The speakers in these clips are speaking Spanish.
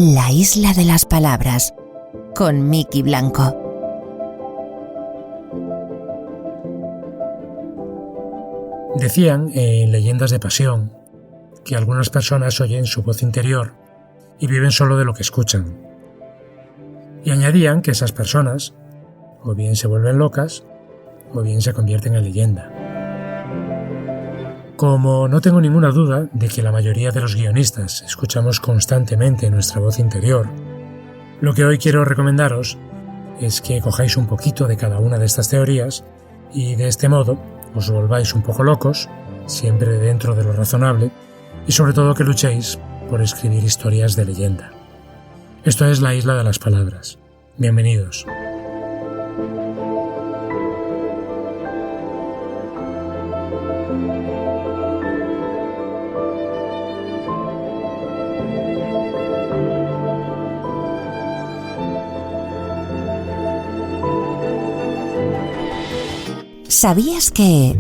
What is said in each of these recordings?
La isla de las palabras, con Miki Blanco. Decían en Leyendas de Pasión que algunas personas oyen su voz interior y viven solo de lo que escuchan. Y añadían que esas personas o bien se vuelven locas o bien se convierten en leyenda. Como no tengo ninguna duda de que la mayoría de los guionistas escuchamos constantemente nuestra voz interior, lo que hoy quiero recomendaros es que cojáis un poquito de cada una de estas teorías y de este modo os volváis un poco locos, siempre dentro de lo razonable, y sobre todo que luchéis por escribir historias de leyenda. Esto es La Isla de las Palabras. Bienvenidos. ¿Sabías que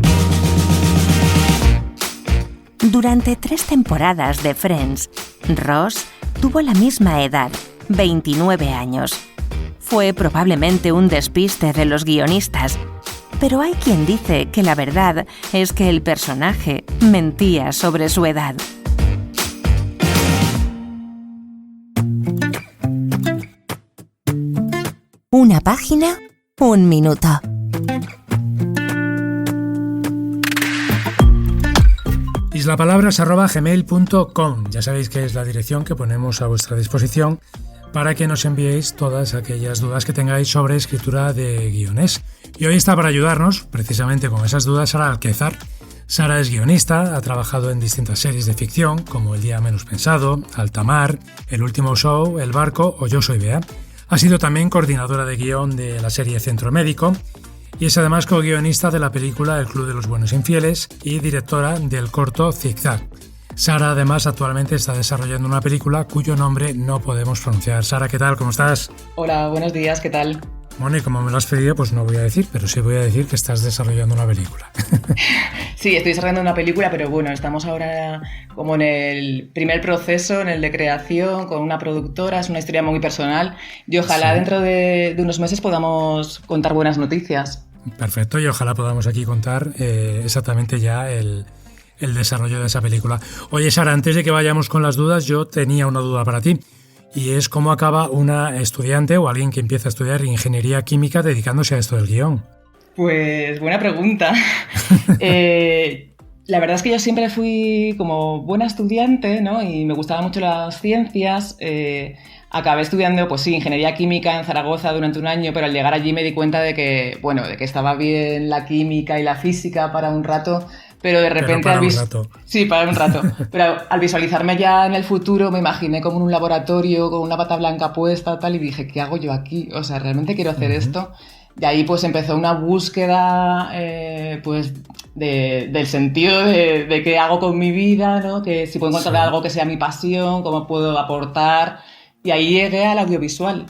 durante 3 temporadas de Friends, Ross tuvo la misma edad, 29 años? Fue probablemente un despiste de los guionistas, pero hay quien dice que la verdad es que el personaje mentía sobre su edad. Una página, un minuto. islapalabras@gmail.com. Ya sabéis que es la dirección que ponemos a vuestra disposición para que nos enviéis todas aquellas dudas que tengáis sobre escritura de guiones. Y hoy está para ayudarnos, precisamente con esas dudas, Sara Alquézar. Sara es guionista, ha trabajado en distintas series de ficción, como El día menos pensado, Altamar, El último show, El barco o Yo soy Bea. Ha sido también coordinadora de guión de la serie Centro Médico, y es además co-guionista de la película El Club de los Buenos Infieles y directora del corto Zigzag. Sara además actualmente está desarrollando una película cuyo nombre no podemos pronunciar. Sara, ¿qué tal? ¿Cómo estás? Hola, buenos días, ¿qué tal? Bueno, y como me lo has pedido, pues no voy a decir, pero sí voy a decir que estás desarrollando una película. Sí, estoy desarrollando una película, pero bueno, estamos ahora como en el primer proceso, en el de creación, con una productora, es una historia muy personal y ojalá dentro de unos meses podamos contar buenas noticias. Perfecto, y ojalá podamos aquí contar exactamente ya el desarrollo de esa película. Oye, Sara, antes de que vayamos con las dudas, yo tenía una duda para ti. Y es cómo acaba una estudiante o alguien que empieza a estudiar ingeniería química dedicándose a esto del guión. Pues buena pregunta. La verdad es que yo siempre fui como buena estudiante, ¿no? Y me gustaban mucho las ciencias. Acabé estudiando, pues sí, ingeniería química en Zaragoza durante un año, pero al llegar allí me di cuenta de que estaba bien la química y la física para un rato, pero de repente... Sí, para un rato. Pero al visualizarme ya en el futuro me imaginé como en un laboratorio con una bata blanca puesta tal y dije, ¿qué hago yo aquí? O sea, ¿realmente quiero hacer esto? Y ahí pues empezó una búsqueda pues del sentido de qué hago con mi vida, ¿no? Que si puedo encontrar algo que sea mi pasión, cómo puedo aportar. Y ahí llegué al audiovisual.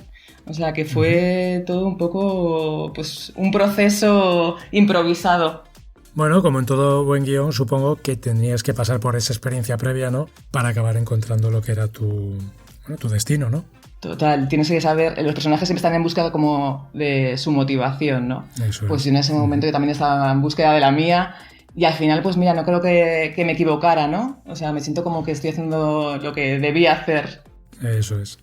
O sea, que fue todo un poco pues un proceso improvisado. Bueno, como en todo buen guión, supongo que tendrías que pasar por esa experiencia previa, ¿no? Para acabar encontrando lo que era tu destino, ¿no? Total, tienes que saber, los personajes siempre están en búsqueda como de su motivación, ¿no? Eso es. Pues en ese momento yo también estaba en búsqueda de la mía y al final, pues mira, no creo que me equivocara, ¿no? O sea, me siento como que estoy haciendo lo que debía hacer. Eso es.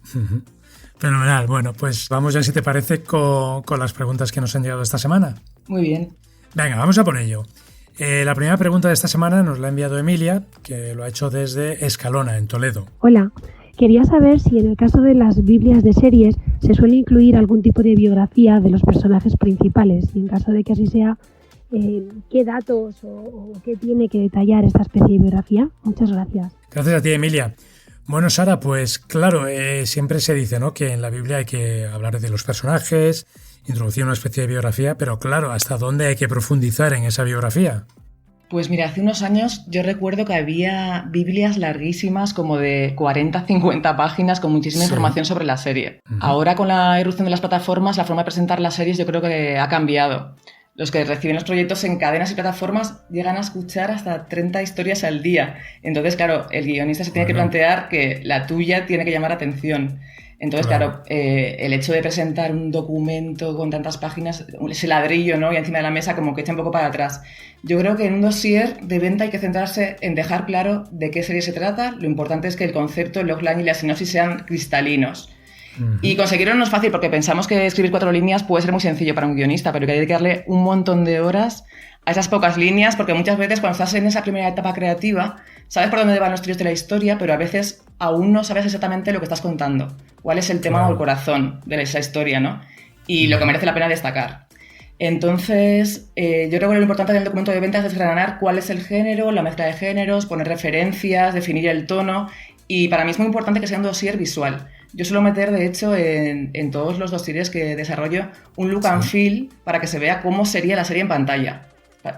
Fenomenal. Bueno, pues vamos ya, si te parece, con las preguntas que nos han llegado esta semana. Muy bien. Venga, vamos a por ello. La primera pregunta de esta semana nos la ha enviado Emilia, que lo ha hecho desde Escalona, en Toledo. Hola, quería saber si en el caso de las Biblias de series se suele incluir algún tipo de biografía de los personajes principales y en caso de que así sea, ¿qué datos o qué tiene que detallar esta especie de biografía? Muchas gracias. Gracias a ti, Emilia. Bueno, Sara, pues claro, siempre se dice, ¿no?, que en la Biblia hay que hablar de los personajes, introducir una especie de biografía, pero claro, ¿hasta dónde hay que profundizar en esa biografía? Pues mira, hace unos años yo recuerdo que había Biblias larguísimas, como de 40-50 páginas, con muchísima información sobre la serie. Ahora, con la irrupción de las plataformas, la forma de presentar las series yo creo que ha cambiado. los que reciben los proyectos en cadenas y plataformas llegan a escuchar hasta 30 historias al día. Entonces, claro, el guionista se tiene que plantear que la tuya tiene que llamar atención. Entonces, claro, el hecho de presentar un documento con tantas páginas, ese ladrillo, ¿no? Y encima de la mesa como que echa un poco para atrás. Yo creo que en un dossier de venta hay que centrarse en dejar claro de qué serie se trata. Lo importante es que el concepto, el logline y la sinopsis sean cristalinos. Y conseguirlo no es fácil porque pensamos que escribir 4 líneas puede ser muy sencillo para un guionista, pero hay que dedicarle un montón de horas a esas pocas líneas, porque muchas veces cuando estás en esa primera etapa creativa sabes por dónde van los tiros de la historia, pero a veces aún no sabes exactamente lo que estás contando, cuál es el tema o el corazón de esa historia, ¿no? Y lo que merece la pena destacar. Entonces, yo creo que lo importante del documento de venta es desgranar cuál es el género, la mezcla de géneros, poner referencias, definir el tono, y para mí es muy importante que sea un dossier visual. Yo suelo meter, de hecho, en todos los dossiers que desarrollo, un look and feel para que se vea cómo sería la serie en pantalla,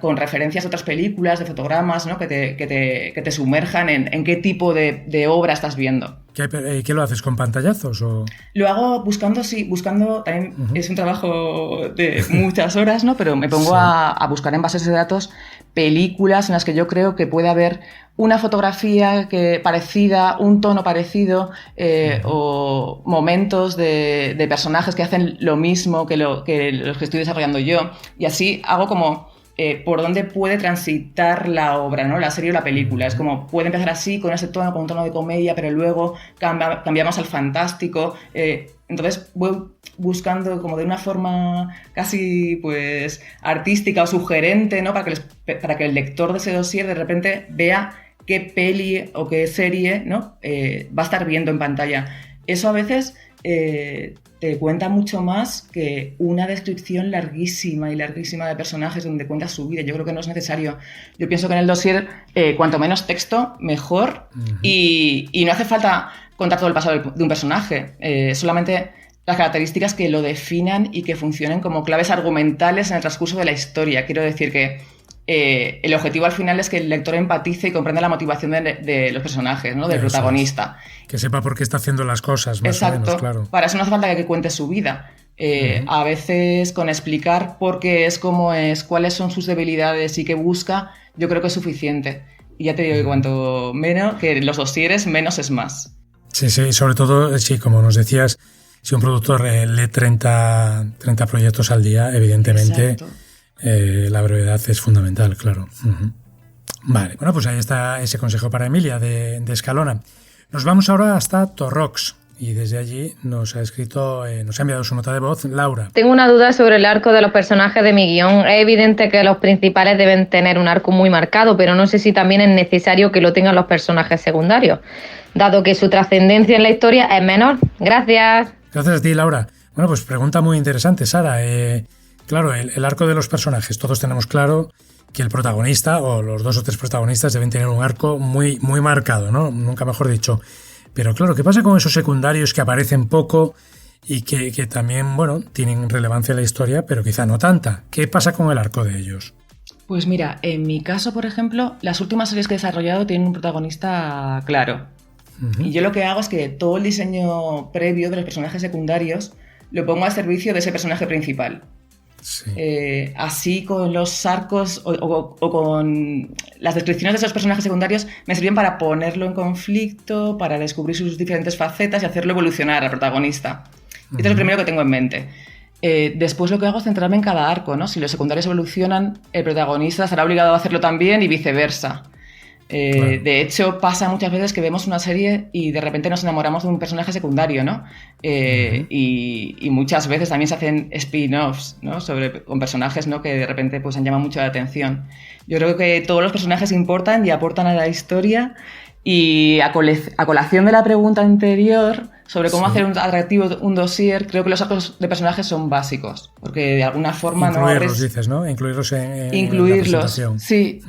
con referencias de otras películas, de fotogramas, ¿no? que te sumerjan en qué tipo de obra estás viendo. ¿Qué lo haces, con pantallazos? ¿O? Lo hago buscando, también es un trabajo de muchas horas, ¿no? Pero me pongo a buscar en bases de datos películas en las que yo creo que puede haber una fotografía parecida, un tono parecido, o momentos de personajes que hacen lo mismo que los que estoy desarrollando yo. Y así hago como por dónde puede transitar la obra, ¿no? La serie o la película. Es como, puede empezar así, con ese tono, con un tono de comedia, pero luego cambiamos al fantástico. Entonces voy buscando como de una forma casi pues artística o sugerente, ¿no? Para que el lector de ese dossier de repente vea qué peli o qué serie, ¿no? Va a estar viendo en pantalla. Eso a veces te cuenta mucho más que una descripción larguísima de personajes donde cuentas su vida. Yo creo que no es necesario. Yo pienso que en el dossier, cuanto menos texto, mejor. Y no hace falta contar todo el pasado de un personaje. Solamente las características que lo definan y que funcionen como claves argumentales en el transcurso de la historia. Quiero decir que el objetivo al final es que el lector empatice y comprenda la motivación de los personajes, ¿no? Del protagonista. Que sepa por qué está haciendo las cosas, más o menos, claro. Para eso no hace falta que cuente su vida. A veces con explicar por qué es como es, cuáles son sus debilidades y qué busca, yo creo que es suficiente. Y ya te digo que cuanto menos, que los dossieres, menos es más. Sí, sobre todo, sí, como nos decías, si un productor lee 30 proyectos al día, evidentemente la brevedad es fundamental, claro. Vale, bueno, pues ahí está ese consejo para Emilia de Escalona. Nos vamos ahora hasta Torrox y desde allí nos ha enviado su nota de voz Laura. Tengo una duda sobre el arco de los personajes de mi guión. Es evidente que los principales deben tener un arco muy marcado, pero no sé si también es necesario que lo tengan los personajes secundarios, dado que su trascendencia en la historia es menor. Gracias. Gracias a ti, Laura. Bueno, pues pregunta muy interesante, Sara. Claro, el arco de los personajes. Todos tenemos claro que el protagonista o los 2 o 3 protagonistas deben tener un arco muy, muy marcado, ¿no? Nunca mejor dicho. Pero claro, ¿qué pasa con esos secundarios que aparecen poco y que también, bueno, tienen relevancia en la historia, pero quizá no tanta? ¿Qué pasa con el arco de ellos? Pues mira, en mi caso, por ejemplo, las últimas series que he desarrollado tienen un protagonista claro. Y yo lo que hago es que todo el diseño previo de los personajes secundarios lo pongo al servicio de ese personaje principal. Sí. Así con los arcos o con las descripciones de esos personajes secundarios me sirven para ponerlo en conflicto, para descubrir sus diferentes facetas y hacerlo evolucionar al protagonista. Esto es lo primero que tengo en mente. Después lo que hago es centrarme en cada arco, ¿no? Si los secundarios evolucionan, el protagonista estará obligado a hacerlo también y viceversa. Claro. De hecho, pasa muchas veces que vemos una serie y de repente nos enamoramos de un personaje secundario, ¿no? Y muchas veces también se hacen spin-offs, ¿no? Con personajes, ¿no? Que de repente pues, han llamado mucho la atención. Yo creo que todos los personajes importan y aportan a la historia. Y a colación de la pregunta anterior sobre cómo hacer un atractivo un dossier, creo que los arcos de personajes son básicos, porque de alguna forma incluirlos, dices, ¿no? Incluirlos en la presentación. Sí.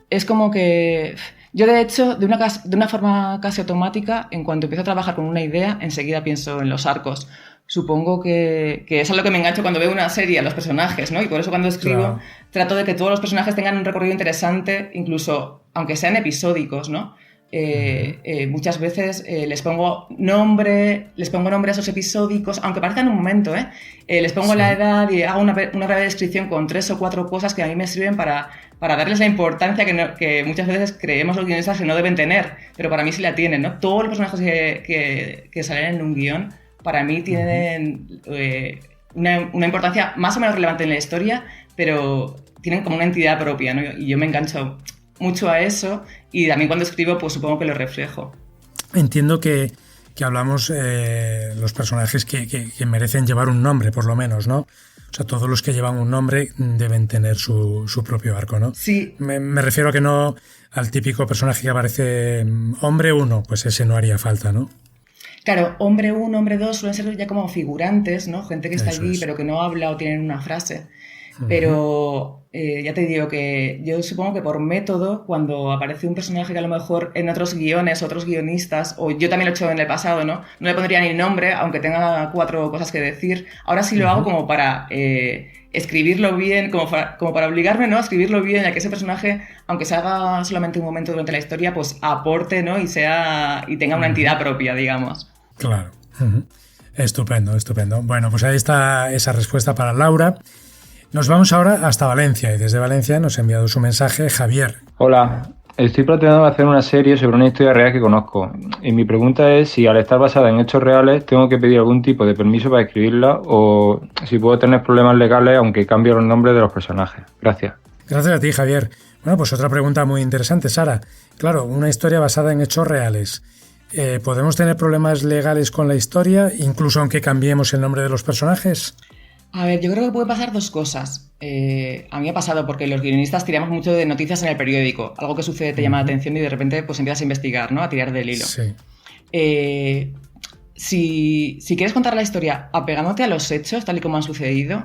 Es como que yo, de hecho, de una forma casi automática, en cuanto empiezo a trabajar con una idea, enseguida pienso en los arcos. Supongo que es a lo que me engancho cuando veo una serie, a los personajes, ¿no? Y por eso cuando escribo trato de que todos los personajes tengan un recorrido interesante, incluso aunque sean episódicos, ¿no? muchas veces les pongo nombre a esos episódicos, aunque parezca en un momento, les pongo la edad y hago una breve descripción con 3 o 4 cosas que a mí me sirven para darles la importancia que muchas veces creemos los guionistas que no deben tener, pero para mí sí la tienen, ¿no? Todos los personajes que salen en un guión, para mí tienen una importancia más o menos relevante en la historia, pero tienen como una entidad propia, ¿no? Y yo me engancho mucho a eso, y también cuando escribo pues supongo que lo reflejo. Entiendo que hablamos los personajes que merecen llevar un nombre, por lo menos, ¿no? O sea, todos los que llevan un nombre deben tener su propio arco, ¿no? Sí. Me refiero a que no al típico personaje que aparece hombre 1, pues ese no haría falta, ¿no? Claro, hombre 1, hombre 2 suelen ser ya como figurantes, ¿no? Gente que está Eso allí es. pero que no habla o tienen una frase. Pero ya te digo que yo supongo que por método, cuando aparece un personaje que a lo mejor en otros guiones, otros guionistas, o yo también lo he hecho en el pasado, ¿no? No le pondría ni nombre, aunque tenga 4 cosas que decir. Ahora sí lo hago como para escribirlo bien, como para obligarme, ¿no? A escribirlo bien, a que ese personaje, aunque se haga solamente un momento durante la historia, pues aporte, ¿no? Y tenga una entidad propia, digamos. Claro. Estupendo, estupendo. Bueno, pues ahí está esa respuesta para Laura. Nos vamos ahora hasta Valencia, y desde Valencia nos ha enviado su mensaje Javier. Hola, estoy planteando hacer una serie sobre una historia real que conozco, y mi pregunta es si al estar basada en hechos reales tengo que pedir algún tipo de permiso para escribirla, o si puedo tener problemas legales aunque cambie los nombres de los personajes. Gracias. Gracias a ti, Javier. Bueno, pues otra pregunta muy interesante, Sara. Claro, una historia basada en hechos reales. ¿Podemos tener problemas legales con la historia, incluso aunque cambiemos el nombre de los personajes? A ver, yo creo que puede pasar 2 cosas. A mí me ha pasado porque los guionistas tiramos mucho de noticias en el periódico. Algo que sucede te llama la atención y de repente pues empiezas a investigar, ¿no? A tirar del hilo. Sí. Si quieres contar la historia apegándote a los hechos, tal y como han sucedido,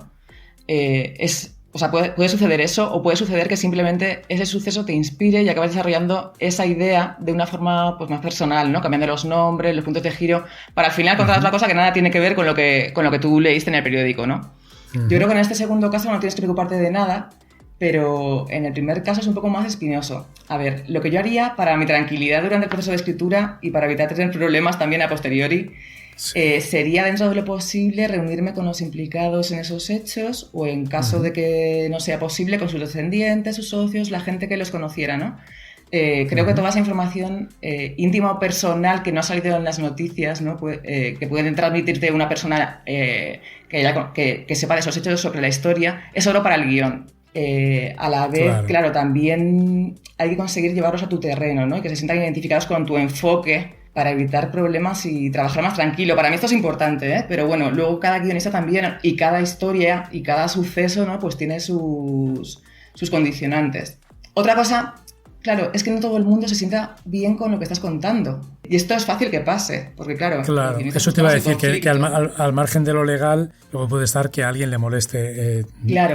puede suceder eso, o puede suceder que simplemente ese suceso te inspire y acabes desarrollando esa idea de una forma pues más personal, ¿no? Cambiando los nombres, los puntos de giro, para al final contar otra cosa que nada tiene que ver con lo que tú leíste en el periódico, ¿no? Yo creo que en este segundo caso no tienes que preocuparte de nada, pero en el primer caso es un poco más espinoso. A ver, lo que yo haría para mi tranquilidad durante el proceso de escritura y para evitar tener problemas también a posteriori, sería dentro de lo posible reunirme con los implicados en esos hechos, o en caso de que no sea posible, con sus descendientes, sus socios, la gente que los conociera, ¿no? Creo que toda esa información íntima o personal que no ha salido en las noticias, ¿no? Que pueden transmitirte una persona que sepa de esos hechos sobre la historia, es oro para el guión. A la vez, claro, también hay que conseguir llevarlos a tu terreno, ¿no? Y que se sientan identificados con tu enfoque para evitar problemas y trabajar más tranquilo. Para mí esto es importante, ¿eh? Pero bueno, luego cada guionista también, y cada historia y cada suceso, ¿no? Pues tiene sus condicionantes. Otra cosa, claro, es que no todo el mundo se sienta bien con lo que estás contando. Y esto es fácil que pase, porque claro... Claro, eso te iba a decir, que al margen de lo legal, luego puede estar que a alguien le moleste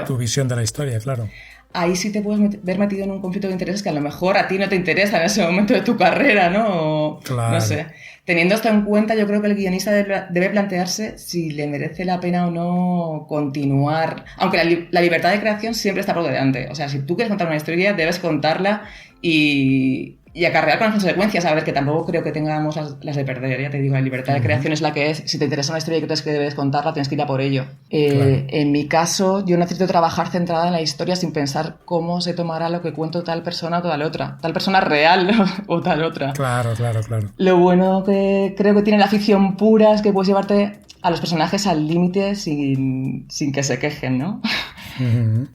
tu visión de la historia, claro. Ahí sí te puedes ver metido en un conflicto de intereses que a lo mejor a ti no te interesa en ese momento de tu carrera, ¿no? Claro. No sé. Teniendo esto en cuenta, yo creo que el guionista debe plantearse si le merece la pena o no continuar. Aunque la libertad de creación siempre está por delante. O sea, si tú quieres contar una historia, debes contarla y acarrear con las consecuencias. A ver, que tampoco creo que tengamos las de perder. Ya te digo, la libertad de creación es la que es. Si te interesa una historia y crees que debes contarla, tienes que ir a por ello. Claro. En mi caso, yo necesito trabajar centrada en la historia sin pensar cómo se tomará lo que cuento tal persona o tal otra. Tal persona real o tal otra. Claro. Lo bueno que creo que tiene la ficción pura es que puedes llevarte a los personajes al límite sin que se quejen, ¿no?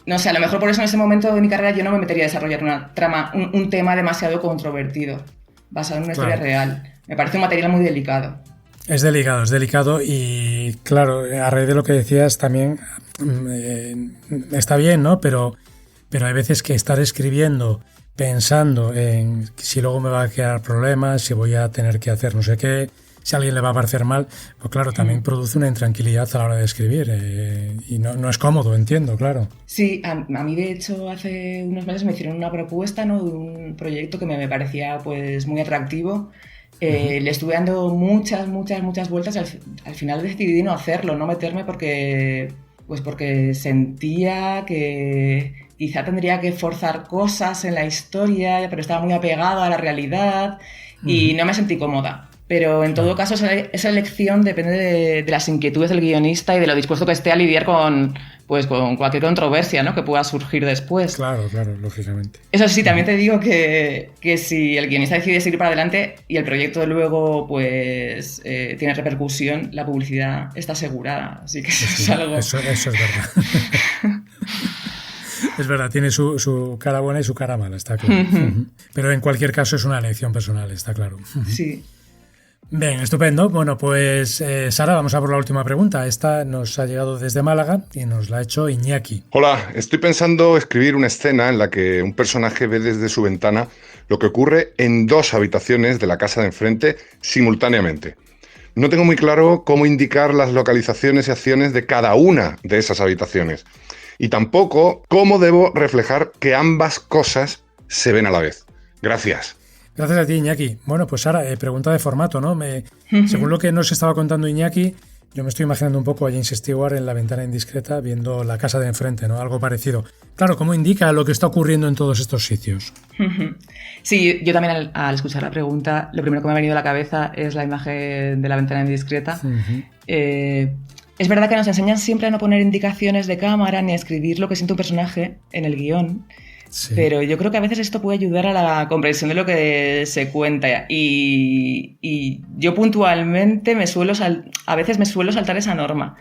No sé, a lo mejor por eso en ese momento de mi carrera yo no me metería a desarrollar una trama, un tema demasiado controvertido, basado en una historia real. Me parece un material muy delicado. Es delicado y claro, a raíz de lo que decías también está bien, ¿no? Pero hay veces que estar escribiendo pensando en si luego me va a crear problemas, si voy a tener que hacer no sé qué, si a alguien le va a parecer mal, pues claro, también produce una intranquilidad a la hora de escribir y no es cómodo, entiendo, claro. Sí, a mí de hecho hace unos meses me hicieron una propuesta, ¿no? De un proyecto que me parecía pues muy atractivo. Le estuve dando muchas vueltas y al final decidí no hacerlo, no meterme porque sentía que quizá tendría que forzar cosas en la historia, pero estaba muy apegado a la realidad y no me sentí cómoda. Pero en todo caso, esa elección depende de las inquietudes del guionista y de lo dispuesto que esté a lidiar con cualquier controversia, ¿no?, que pueda surgir después. Claro, lógicamente. Eso sí, también te digo que si el guionista decide seguir para adelante y el proyecto luego pues tiene repercusión, la publicidad está asegurada. Así que es algo... Eso es verdad. Es verdad, tiene su cara buena y su cara mala, está claro. Pero en cualquier caso es una elección personal, está claro. Sí. Bien, estupendo. Bueno, pues Sara, vamos a por la última pregunta. Esta nos ha llegado desde Málaga y nos la ha hecho Iñaki. Hola, estoy pensando escribir una escena en la que un personaje ve desde su ventana lo que ocurre en 2 habitaciones de la casa de enfrente simultáneamente. No tengo muy claro cómo indicar las localizaciones y acciones de cada una de esas habitaciones. Y tampoco cómo debo reflejar que ambas cosas se ven a la vez. Gracias. Gracias a ti, Iñaki. Bueno, pues Sara, pregunta de formato, ¿no? Según lo que nos estaba contando Iñaki, yo me estoy imaginando un poco a James Stewart en La ventana indiscreta viendo la casa de enfrente, ¿no? Algo parecido. Claro, ¿cómo indica lo que está ocurriendo en todos estos sitios? Sí, yo también al escuchar la pregunta, lo primero que me ha venido a la cabeza es la imagen de La ventana indiscreta. Es verdad que nos enseñan siempre a no poner indicaciones de cámara ni a escribir lo que siente un personaje en el guión. Sí. Pero yo creo que a veces esto puede ayudar a la comprensión de lo que se cuenta y yo puntualmente a veces me suelo saltar esa norma.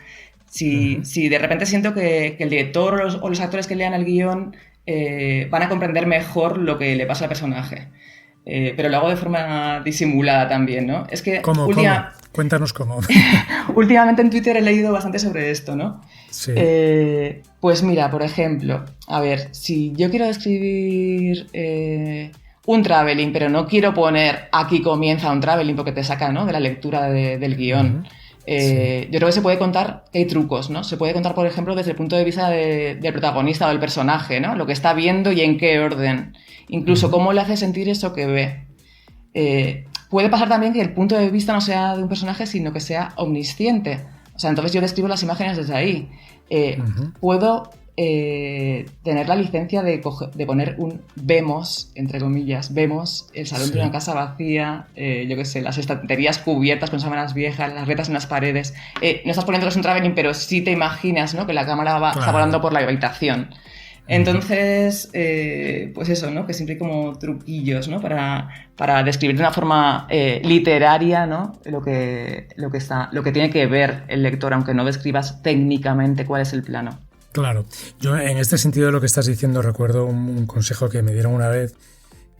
Si de repente siento que el director o los actores que lean el guión van a comprender mejor lo que le pasa al personaje. Pero lo hago de forma disimulada también, ¿no? Es que ¿Cómo? Cuéntanos cómo. Últimamente en Twitter he leído bastante sobre esto, ¿no? Sí. Pues mira, por ejemplo, a ver, si yo quiero escribir un traveling, pero no quiero poner aquí comienza un traveling porque te saca, ¿no?, de la lectura del guión. Sí. Yo creo que se puede contar que hay trucos, ¿no? Se puede contar, por ejemplo, desde el punto de vista del protagonista o del personaje, ¿no? Lo que está viendo y en qué orden. Incluso cómo le hace sentir eso que ve. Puede pasar también que el punto de vista no sea de un personaje, sino que sea omnisciente. O sea, entonces yo describo las imágenes desde ahí. Puedo tener la licencia de poner un vemos, entre comillas, vemos el salón de una casa vacía, yo qué sé, las estanterías cubiertas con sábanas viejas, las retas en las paredes. No estás poniendo que es un traveling, pero sí te imaginas, ¿no?, que la cámara está volando por la habitación. Entonces, pues eso, ¿no?, que siempre hay como truquillos, ¿no?, para describir de una forma literaria, ¿no?, lo que tiene que ver el lector, aunque no describas técnicamente cuál es el plano. Claro. Yo en este sentido lo que estás diciendo recuerdo un consejo que me dieron una vez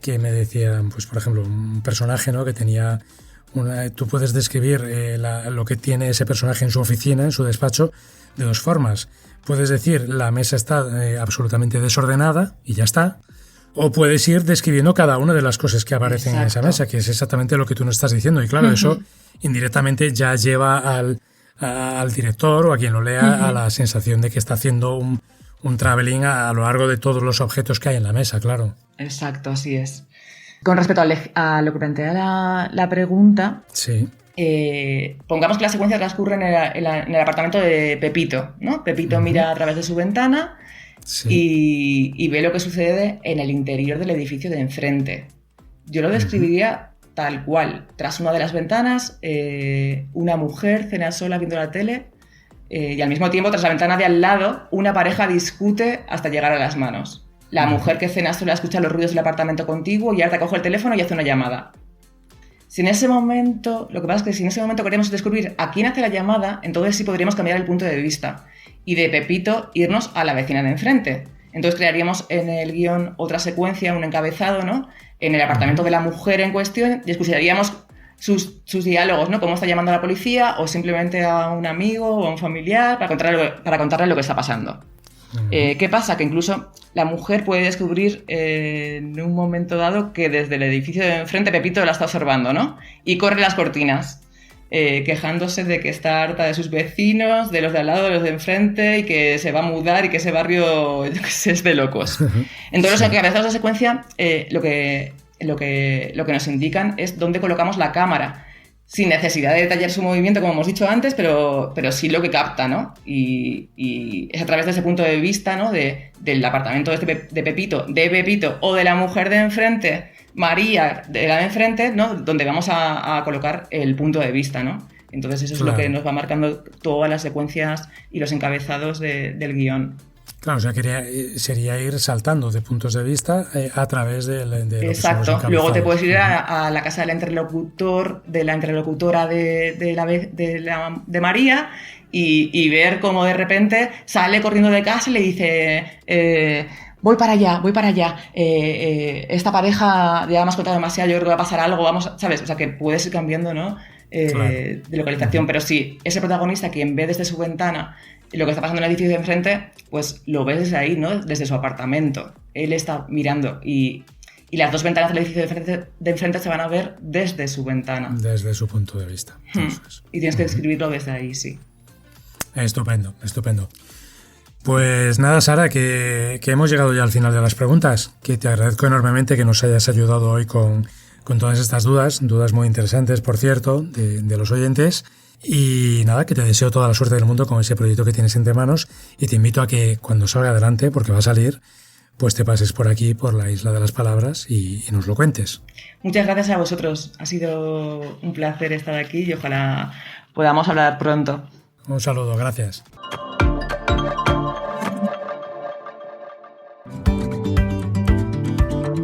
que me decían, pues por ejemplo, un personaje, ¿no?, que tenía tú puedes describir lo que tiene ese personaje en su oficina, en su despacho, de 2 formas. Puedes decir la mesa está absolutamente desordenada y ya está. O puedes ir describiendo cada una de las cosas que aparecen en esa mesa, que es exactamente lo que tú nos estás diciendo. Y claro, eso indirectamente ya lleva al director o a quien lo lea a la sensación de que está haciendo un traveling a lo largo de todos los objetos que hay en la mesa, claro. Exacto, así es. Con respecto a lo que plantea la pregunta, sí. Pongamos que la secuencia transcurre en el apartamento de Pepito, ¿no? Pepito mira a través de su ventana y ve lo que sucede en el interior del edificio de enfrente. Yo lo describiría tal cual. Tras una de las ventanas, una mujer cena sola viendo la tele y al mismo tiempo, tras la ventana de al lado, una pareja discute hasta llegar a las manos. La mujer que cena sola escucha los ruidos del apartamento contiguo y ahora coge el teléfono y hace una llamada. Si en ese momento, lo que pasa es que si en ese momento queremos descubrir a quién hace la llamada, entonces sí podríamos cambiar el punto de vista y de Pepito irnos a la vecina de enfrente. Entonces crearíamos en el guión otra secuencia, un encabezado, ¿no?, en el apartamento de la mujer en cuestión y escucharíamos sus diálogos, ¿no?, cómo está llamando a la policía o simplemente a un amigo o a un familiar para contarle lo que está pasando. ¿Qué pasa? Que incluso la mujer puede descubrir en un momento dado que desde el edificio de enfrente Pepito la está observando, ¿no? Y corre las cortinas, quejándose de que está harta de sus vecinos, de los de al lado, de los de enfrente, y que se va a mudar y que ese barrio, yo qué sé, es de locos. Entonces, los encabezados de secuencia lo que nos indican es dónde colocamos la cámara. sin necesidad de detallar su movimiento, como hemos dicho antes, pero sí lo que capta, ¿no? Y es a través de ese punto de vista, ¿no? Del apartamento de Pepito o de la mujer de enfrente, María, de la de enfrente, ¿no? Donde vamos a colocar el punto de vista, ¿no? Entonces eso es lo que nos va marcando todas las secuencias y los encabezados del guión. Claro, o sea, sería ir saltando de puntos de vista a través de Exacto. Luego te puedes ir a la casa del interlocutor, de la interlocutora de María y ver cómo de repente sale corriendo de casa y le dice... voy para allá, esta pareja ya me has contado demasiado, yo creo que va a pasar algo, vamos, ¿sabes? O sea, que puedes ir cambiando, ¿no? De localización, pero sí, ese protagonista, quien ve desde su ventana lo que está pasando en el edificio de enfrente, pues lo ves desde ahí, ¿no? Desde su apartamento. Él está mirando y las dos ventanas del edificio de enfrente se van a ver desde su ventana. Desde su punto de vista. Y tienes que describirlo desde ahí, sí. Estupendo. Pues nada, Sara, que hemos llegado ya al final de las preguntas, que te agradezco enormemente que nos hayas ayudado hoy con todas estas dudas muy interesantes, por cierto, de los oyentes. Y nada, que te deseo toda la suerte del mundo con ese proyecto que tienes entre manos y te invito a que cuando salga adelante, porque va a salir, pues te pases por aquí, por la Isla de las Palabras y nos lo cuentes. Muchas gracias a vosotros. Ha sido un placer estar aquí y ojalá podamos hablar pronto. Un saludo, gracias.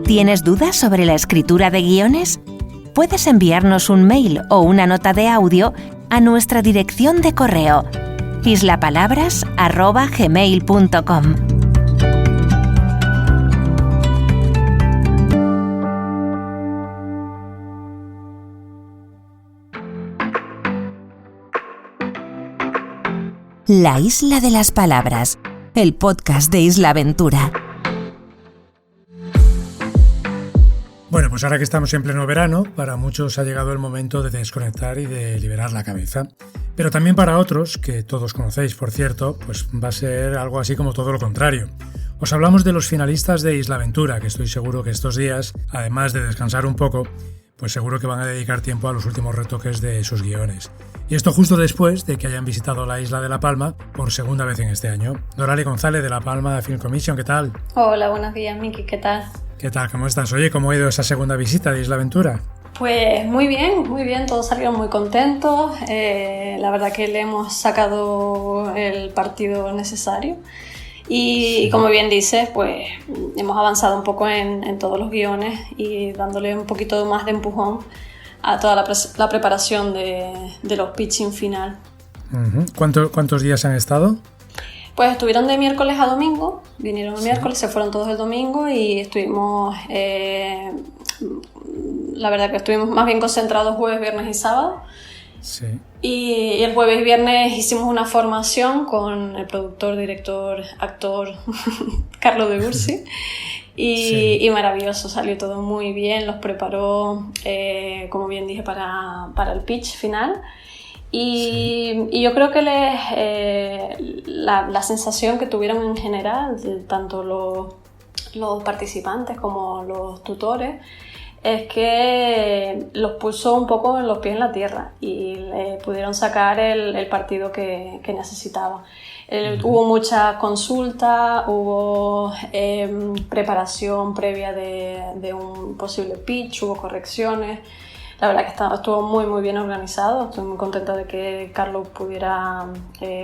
¿Tienes dudas sobre la escritura de guiones? Puedes enviarnos un mail o una nota de audio a nuestra dirección de correo islapalabras@gmail.com. La Isla de las Palabras, el podcast de Isla Aventura. Bueno, pues ahora que estamos en pleno verano, para muchos ha llegado el momento de desconectar y de liberar la cabeza. Pero también para otros, que todos conocéis, por cierto, pues va a ser algo así como todo lo contrario. Os hablamos de los finalistas de Isla Aventura, que estoy seguro que estos días, además de descansar un poco, pues seguro que van a dedicar tiempo a los últimos retoques de sus guiones. Y esto justo después de que hayan visitado la isla de La Palma por segunda vez en este año. Dorali González de La Palma Film Commission, ¿qué tal? Hola, buenos días, Miki, ¿qué tal? ¿Qué tal? ¿Cómo estás? Oye, ¿cómo ha ido esa segunda visita de Isla Aventura? Pues muy bien, todos salieron muy contentos. La verdad que le hemos sacado el partido necesario. Y como bien dices, pues hemos avanzado un poco en todos los guiones y dándole un poquito más de empujón a toda la preparación de los pitching final. Uh-huh. ¿Cuántos días han estado? Pues estuvieron de miércoles a domingo, vinieron el miércoles, se fueron todos el domingo y estuvimos, la verdad que estuvimos más bien concentrados jueves, viernes y sábado. Sí. Y el jueves y viernes hicimos una formación con el productor, director, actor Carlo de Ursi y maravilloso, salió todo muy bien, los preparó, como bien dije, para el pitch final. Y yo creo que la sensación que tuvieron en general, tanto los participantes como los tutores, es que los puso un poco en los pies en la tierra y pudieron sacar el partido que necesitaban. Hubo mucha consulta, hubo preparación previa de un posible pitch, hubo correcciones. La verdad que estuvo muy bien organizado. Estoy muy contenta de que Carlos pudiera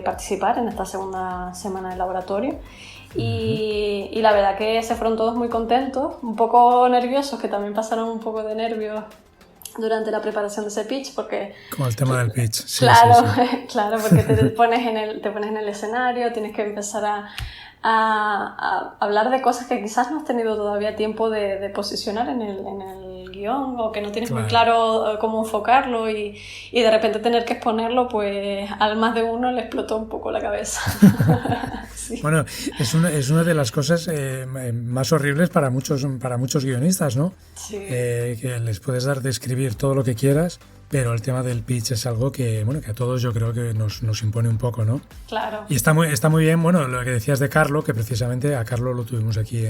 participar en esta segunda semana de laboratorio. Y la verdad que se fueron todos muy contentos, un poco nerviosos, que también pasaron un poco de nervios durante la preparación de ese pitch, porque... Como el tema del pitch. Sí, claro, sí. Claro, porque te pones en el escenario, tienes que empezar a hablar de cosas que quizás no has tenido todavía tiempo de posicionar en el guión, o que no tienes muy claro cómo enfocarlo, y de repente tener que exponerlo, pues al más de uno le explotó un poco la cabeza. Sí. Bueno, es una de las cosas más horribles para muchos guionistas, ¿no? Sí. Que les puedes dar de escribir todo lo que quieras, pero el tema del pitch es algo que a todos yo creo que nos impone un poco, ¿no? Claro. Y está muy bien, bueno, lo que decías de Carlo, que precisamente a Carlo lo tuvimos aquí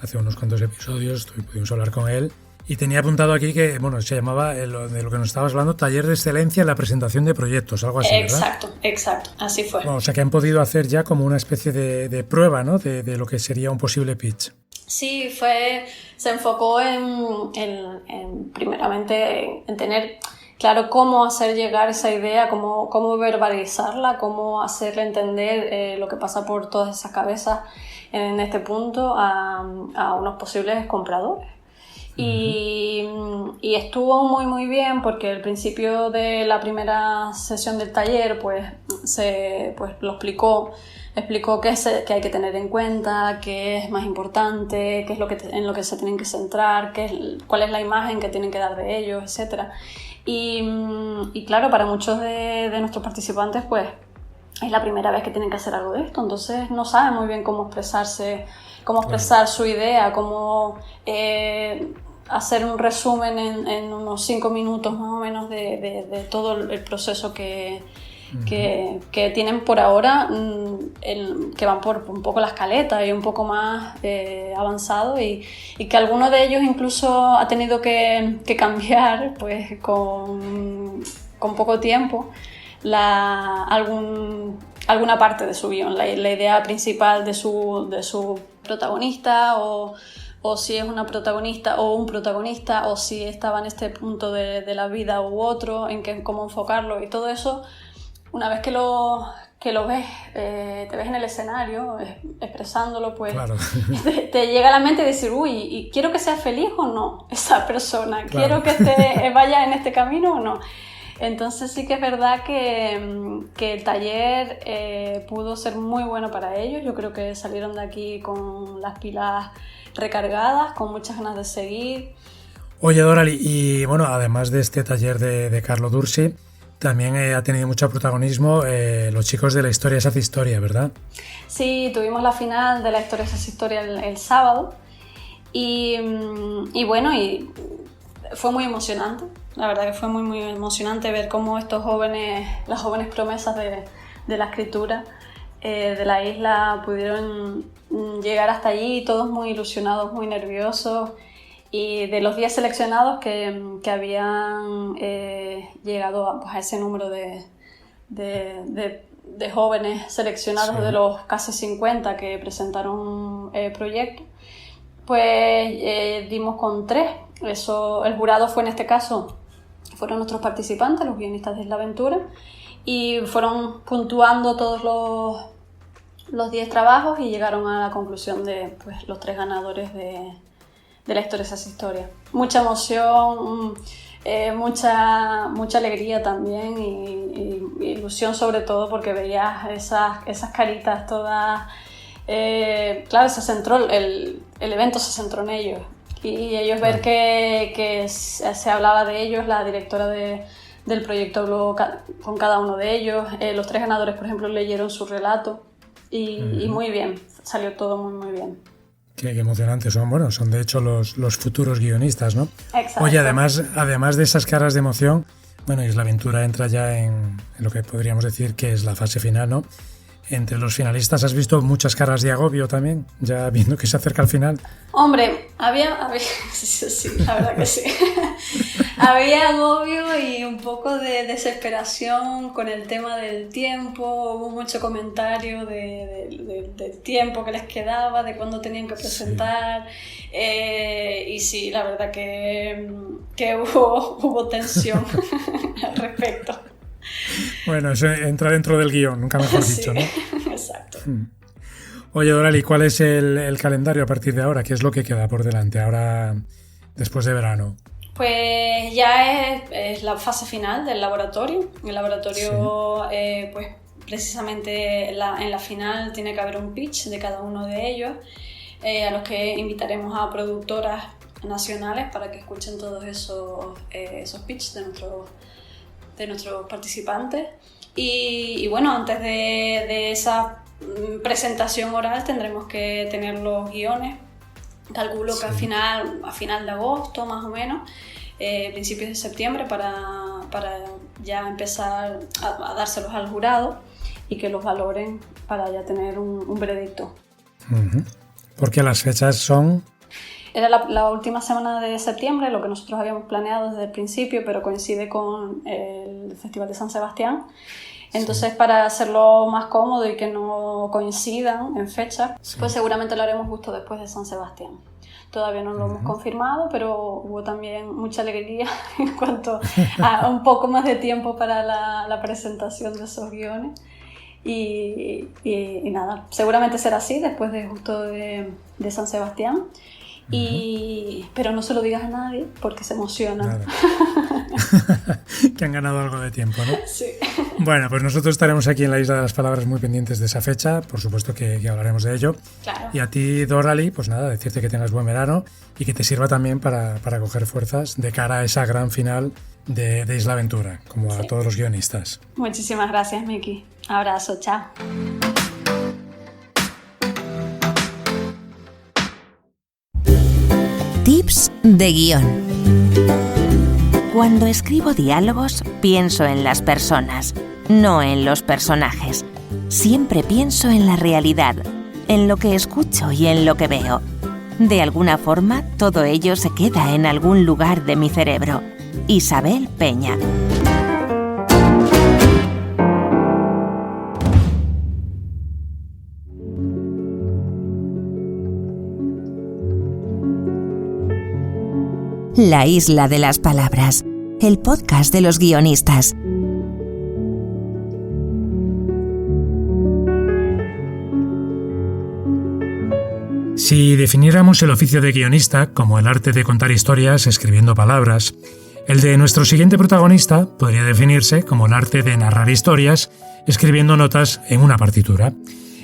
hace unos cuantos episodios, pudimos hablar con él, Y tenía apuntado aquí que, bueno, se llamaba, de lo que nos estabas hablando, Taller de Excelencia en la Presentación de Proyectos, algo así, ¿verdad? Exacto, así fue. Bueno, o sea que han podido hacer ya como una especie de prueba, ¿no? De lo que sería un posible pitch. Sí, se enfocó primeramente en tener claro cómo hacer llegar esa idea, cómo verbalizarla, cómo hacerle entender lo que pasa por todas esas cabezas en este punto a unos posibles compradores. Y estuvo muy muy bien porque al principio de la primera sesión del taller pues lo explicó qué hay que tener en cuenta, qué es más importante, qué es en lo que se tienen que centrar, cuál es la imagen que tienen que dar de ellos, etc. Y claro, para muchos de nuestros participantes pues es la primera vez que tienen que hacer algo de esto, entonces no saben muy bien cómo expresarse, cómo expresar su idea, cómo hacer un resumen en unos 5 minutos más o menos de todo el proceso que tienen por ahora, que van por un poco la escaleta y un poco más avanzado y que alguno de ellos incluso ha tenido que cambiar pues con poco tiempo alguna parte de su guión, la idea principal de su protagonista o si es una protagonista o un protagonista o si estaba en este punto de la vida u otro, cómo enfocarlo y todo eso. Una vez que lo ves, te ves en el escenario expresándolo, pues claro. te llega a la mente decir, ¿y quiero que sea feliz o no esa persona? Claro. ¿Quiero que vaya en este camino o no? Entonces sí que es verdad que el taller pudo ser muy bueno para ellos. Yo creo que salieron de aquí con las pilas recargadas, con muchas ganas de seguir. Oye, Dorali, y bueno, además de este taller de Carlo Dursi, también ha tenido mucho protagonismo los chicos de La Historia se hace historia, ¿verdad? Sí, tuvimos la final de La Historia se hace historia el sábado y bueno, y fue muy emocionante. La verdad que fue muy muy emocionante ver cómo las jóvenes promesas de la escritura de la isla pudieron llegar hasta allí, todos muy ilusionados, muy nerviosos. Y de los 10 seleccionados que habían llegado a ese número de jóvenes seleccionados, sí, de los casi 50 que presentaron proyectos, pues dimos con 3. El jurado fue en este caso, fueron nuestros participantes, los guionistas de Isla Aventura, y fueron puntuando todos los 10 trabajos y llegaron a la conclusión de pues, los 3 ganadores de La Historia se hace historia. Mucha emoción, mucha alegría también y ilusión sobre todo porque veías esas caritas todas. Claro, el evento se centró en ellos y ellos ver que se hablaba de ellos, la directora del proyecto habló con cada uno de ellos, los 3 ganadores por ejemplo leyeron su relato y muy bien, salió todo muy muy bien. Qué emocionantes son de hecho los futuros guionistas, ¿no? Exacto. Oye, además de esas caras de emoción, bueno, Isla Aventura entra ya en lo que podríamos decir que es la fase final, ¿no? Entre los finalistas has visto muchas caras de agobio también, ya viendo que se acerca al final. Hombre, había sí, la verdad que sí. Había agobio y un poco de desesperación con el tema del tiempo. Hubo mucho comentario del tiempo que les quedaba, de cuándo tenían que presentar. Sí. Y sí, la verdad que hubo tensión al respecto. Bueno, eso entra dentro del guión, nunca mejor dicho, ¿no? Exacto. Oye, Dorali, ¿cuál es el calendario a partir de ahora? ¿Qué es lo que queda por delante ahora, después de verano? Pues ya es la fase final del laboratorio. El laboratorio, sí, pues precisamente en la final tiene que haber un pitch de cada uno de ellos, a los que invitaremos a productoras nacionales para que escuchen todos esos pitches de nuestros participantes y bueno, antes de esa presentación oral tendremos que tener los guiones, calculo que a final de agosto más o menos, principios de septiembre para ya empezar a dárselos al jurado y que los valoren para ya tener un veredicto. Porque las fechas son... Era la última semana de septiembre, lo que nosotros habíamos planeado desde el principio, pero coincide con el Festival de San Sebastián. Entonces, para hacerlo más cómodo y que no coincidan en fecha, pues seguramente lo haremos justo después de San Sebastián. Todavía no lo hemos confirmado, pero hubo también mucha alegría en cuanto a un poco más de tiempo para la presentación de esos guiones. Y nada, seguramente será así después de justo de San Sebastián. Pero no se lo digas a nadie porque se emocionan. Que han ganado algo de tiempo, ¿no? Sí. Bueno, pues nosotros estaremos aquí en la Isla de las Palabras muy pendientes de esa fecha, por supuesto que hablaremos de ello. Claro. Y a ti, Dorali, pues nada, decirte que tengas buen verano y que te sirva también para coger fuerzas de cara a esa gran final de Isla Aventura, como a todos los guionistas. Muchísimas gracias, Miki. Abrazo, chao. Tips de guión. Cuando escribo diálogos, pienso en las personas, no en los personajes. Siempre pienso en la realidad, en lo que escucho y en lo que veo. De alguna forma, todo ello se queda en algún lugar de mi cerebro. Isabel Peña. La Isla de las Palabras, el podcast de los guionistas. Si definiéramos el oficio de guionista como el arte de contar historias escribiendo palabras, el de nuestro siguiente protagonista podría definirse como el arte de narrar historias escribiendo notas en una partitura.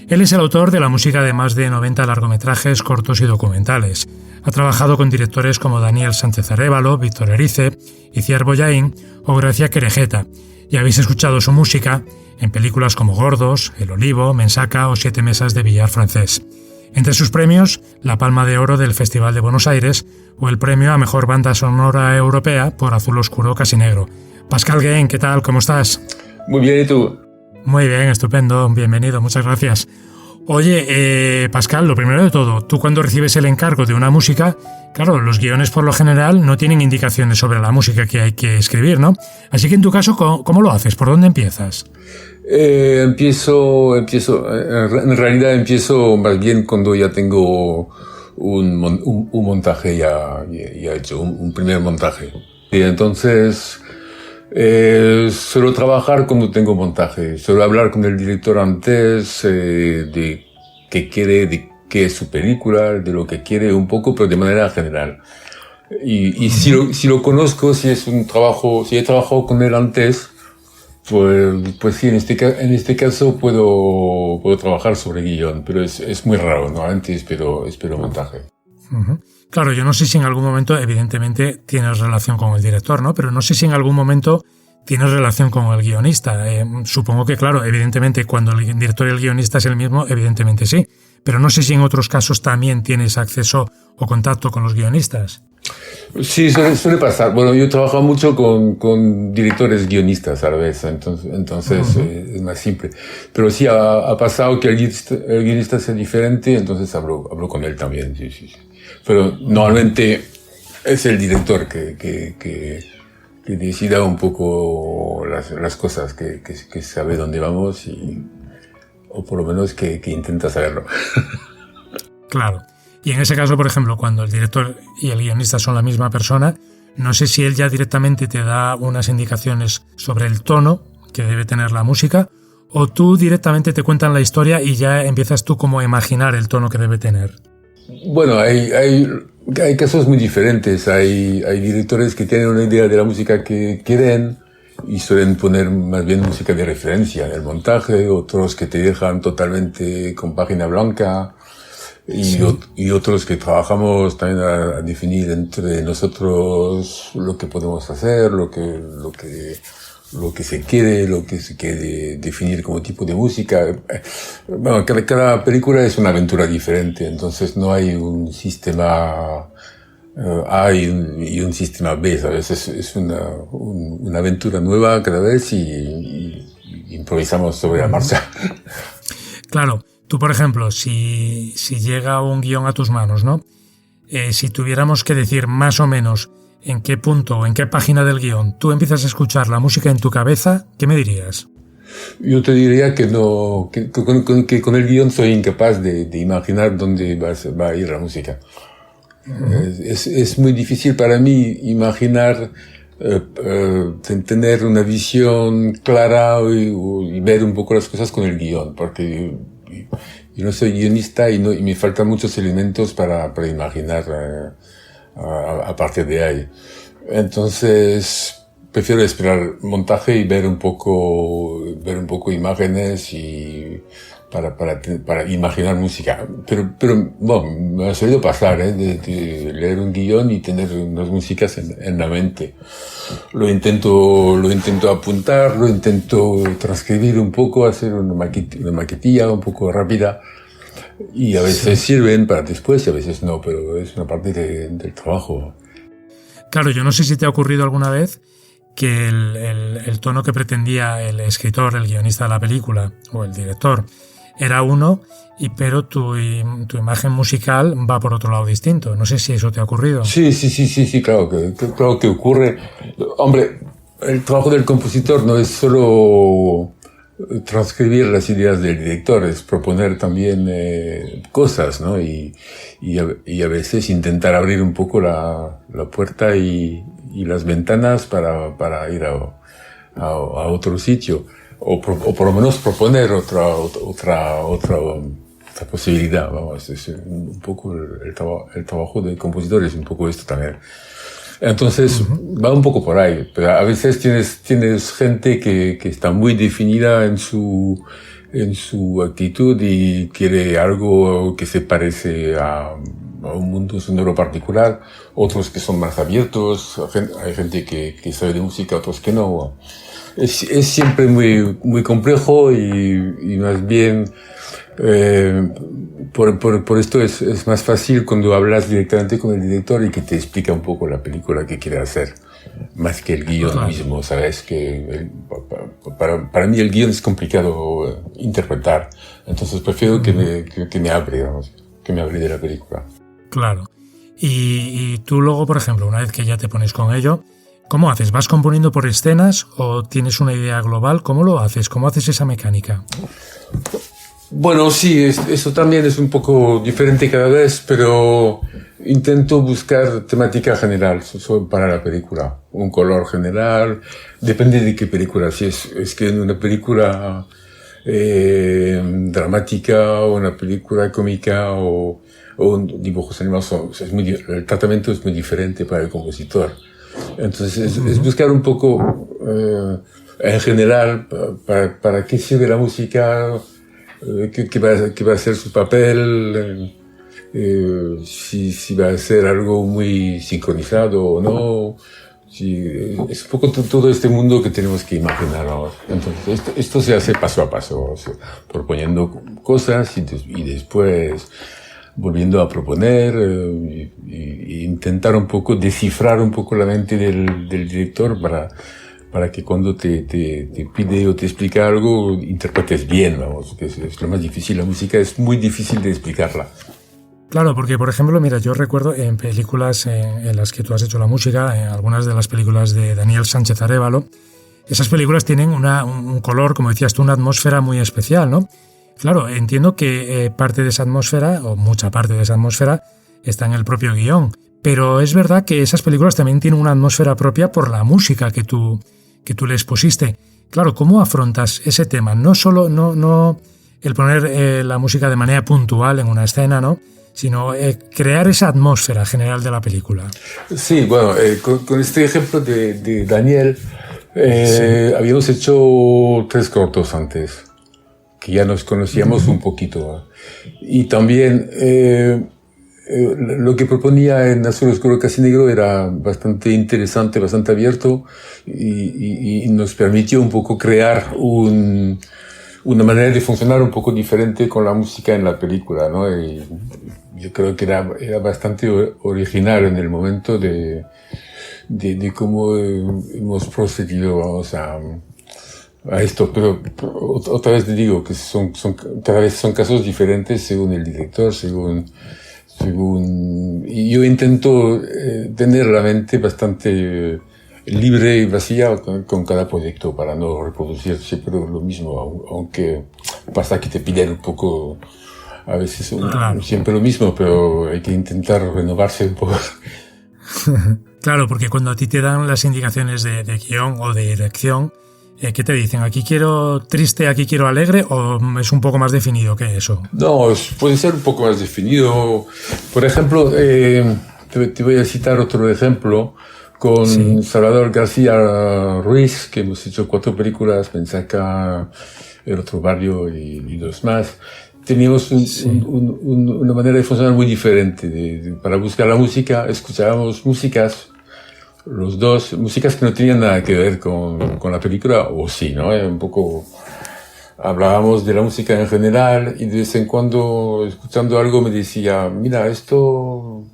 Él es el autor de la música de más de 90 largometrajes, cortos y documentales. Ha trabajado con directores como Daniel Sánchez Arévalo, Víctor Erice, Itziar Bollaín o Gracia Querejeta, y habéis escuchado su música en películas como Gordos, El Olivo, Mensaca o Siete mesas de billar francés. Entre sus premios, la Palma de Oro del Festival de Buenos Aires o el premio a Mejor Banda Sonora Europea por Azul Oscuro Casi Negro. Pascal Guén, ¿qué tal? ¿Cómo estás? Muy bien, ¿y tú? Muy bien, estupendo, bienvenido, muchas gracias. Oye, Pascal, lo primero de todo, tú cuando recibes el encargo de una música, claro, los guiones por lo general no tienen indicaciones sobre la música que hay que escribir, ¿no? Así que en tu caso, ¿cómo lo haces? ¿Por dónde empiezas? En realidad empiezo más bien cuando ya tengo un montaje ya hecho, un primer montaje. Y entonces suelo trabajar cuando tengo montaje, suelo hablar con el director antes de qué quiere, de qué es su película, de lo que quiere un poco, pero de manera general. Y si lo conozco, si es un trabajo, si he trabajado con él antes, pues sí, en este caso puedo trabajar sobre guión, pero es muy raro, ¿no? Antes espero montaje. Uh-huh. Claro, yo no sé si en algún momento, evidentemente, tienes relación con el director, ¿no? Pero no sé si en algún momento tienes relación con el guionista. Supongo que, claro, evidentemente, cuando el director y el guionista es el mismo, evidentemente sí. Pero no sé si en otros casos también tienes acceso o contacto con los guionistas. Sí, suele pasar. Bueno, yo he trabajado mucho con directores guionistas a la vez, entonces es más simple. Pero sí, ha pasado que el guionista sea diferente, entonces hablo con él también, sí. Pero normalmente es el director que decida un poco las cosas, que sabe dónde vamos o por lo menos que intenta saberlo. Claro. Y en ese caso, por ejemplo, cuando el director y el guionista son la misma persona, no sé si él ya directamente te da unas indicaciones sobre el tono que debe tener la música, o tú directamente te cuentan la historia y ya empiezas tú como a imaginar el tono que debe tener. Bueno, hay casos muy diferentes. Hay directores que tienen una idea de la música que quieren y suelen poner más bien música de referencia en el montaje, otros que te dejan totalmente con página blanca. Y otros que trabajamos también a definir entre nosotros lo que podemos hacer, lo que se quiere definir como tipo de música. Bueno, cada película es una aventura diferente, entonces no hay un sistema A y un sistema B, ¿sabes? Es una aventura nueva cada vez y improvisamos sobre la marcha. Claro. Tú, por ejemplo, si llega un guión a tus manos, ¿no? si tuviéramos que decir más o menos en qué punto o en qué página del guión tú empiezas a escuchar la música en tu cabeza, ¿qué me dirías? Yo te diría que no, que con el guión soy incapaz de imaginar dónde va a ir la música. Es muy difícil para mí imaginar, tener una visión clara y ver un poco las cosas con el guión, porque yo no soy guionista y me faltan muchos elementos para imaginar a partir de ahí. Entonces, prefiero esperar montaje y ver un poco imágenes y para imaginar música. Pero bueno, me ha solido pasar, de leer un guión y tener unas músicas en la mente. Lo intento apuntar, lo intento transcribir un poco, hacer una maquetilla un poco rápida. Y a veces sirven para después y a veces no, pero es una parte del trabajo. Claro, yo no sé si te ha ocurrido alguna vez que el tono que pretendía el escritor, el guionista de la película o el director era uno, pero tu imagen musical va por otro lado distinto. No sé si eso te ha ocurrido. Sí, claro que ocurre. Hombre, el trabajo del compositor no es solo transcribir las ideas del director, es proponer también cosas, ¿no? Y a veces intentar abrir un poco la puerta y las ventanas para ir a otro sitio, o por lo menos proponer otra posibilidad. Vamos, es un poco el trabajo del compositor, es un poco esto también. Entonces, va un poco por ahí, pero a veces tienes gente que está muy definida en su actitud y quiere algo que se parece a un mundo sonoro particular, otros que son más abiertos, hay gente que sabe de música, otros que no. Es siempre muy complejo y más bien, por esto es más fácil cuando hablas directamente con el director y que te explica un poco la película que quiere hacer, más que el guión mismo, ¿sabes? Que para mí el guión es complicado interpretar, entonces prefiero que me hable, vamos, que me hable de la película. Claro. Y tú luego, por ejemplo, una vez que ya te pones con ello, ¿cómo haces? ¿Vas componiendo por escenas o tienes una idea global? ¿Cómo lo haces? ¿Cómo haces esa mecánica? Bueno, sí, eso también es un poco diferente cada vez, pero intento buscar temática general para la película. Un color general, depende de qué película. Si es que en una película dramática o una película cómica o dibujos animados, el tratamiento es muy diferente para el compositor. Entonces es buscar un poco en general para qué sirve la música, qué va a ser su papel, si va a ser algo muy sincronizado o no. Es un poco todo este mundo que tenemos que imaginar ahora. Entonces esto se hace paso a paso, o sea, proponiendo cosas y después volviendo a proponer y intentar un poco descifrar un poco la mente del director para que cuando te pide o te explica algo interpretes bien, vamos, que es lo más difícil. La música es muy difícil de explicarla. Claro, porque por ejemplo, mira, yo recuerdo en películas en las que tú has hecho la música, en algunas de las películas de Daniel Sánchez Arévalo, esas películas tienen un color, como decías tú, una atmósfera muy especial, ¿no? Claro, entiendo que parte de esa atmósfera, o mucha parte de esa atmósfera, está en el propio guión. Pero es verdad que esas películas también tienen una atmósfera propia por la música que tú les pusiste. Claro, ¿cómo afrontas ese tema? No solo no el poner la música de manera puntual en una escena, ¿no? Sino crear esa atmósfera general de la película. Sí, bueno, con este ejemplo de Daniel, habíamos hecho 3 cortos antes, que ya nos conocíamos un poquito. Y también lo que proponía en Azul Oscuro Casi Negro era bastante interesante, bastante abierto y nos permitió un poco crear una manera de funcionar un poco diferente con la música en la película, ¿no? Y yo creo que era bastante original en el momento de cómo hemos procedido, vamos, a esto, pero otra vez te digo que cada vez son casos diferentes según el director, según Y yo intento tener la mente bastante libre y vacía con cada proyecto para no reproducir siempre lo mismo, aunque pasa que te piden un poco, a veces siempre lo mismo, pero hay que intentar renovarse un poco. Claro, porque cuando a ti te dan las indicaciones de guión o de dirección, ¿qué te dicen? ¿Aquí quiero triste, aquí quiero alegre? ¿O es un poco más definido que eso? No, puede ser un poco más definido. Por ejemplo, te voy a citar otro ejemplo con Salvador García Ruiz, que hemos hecho 4 películas, Mensaca, El otro barrio y 2 más. Teníamos una manera de funcionar muy diferente. Para buscar la música, escuchábamos músicas, los dos, músicas que no tenían nada que ver con la película, o sí, ¿no? Un poco hablábamos de la música en general y de vez en cuando, escuchando algo, me decía, mira, esto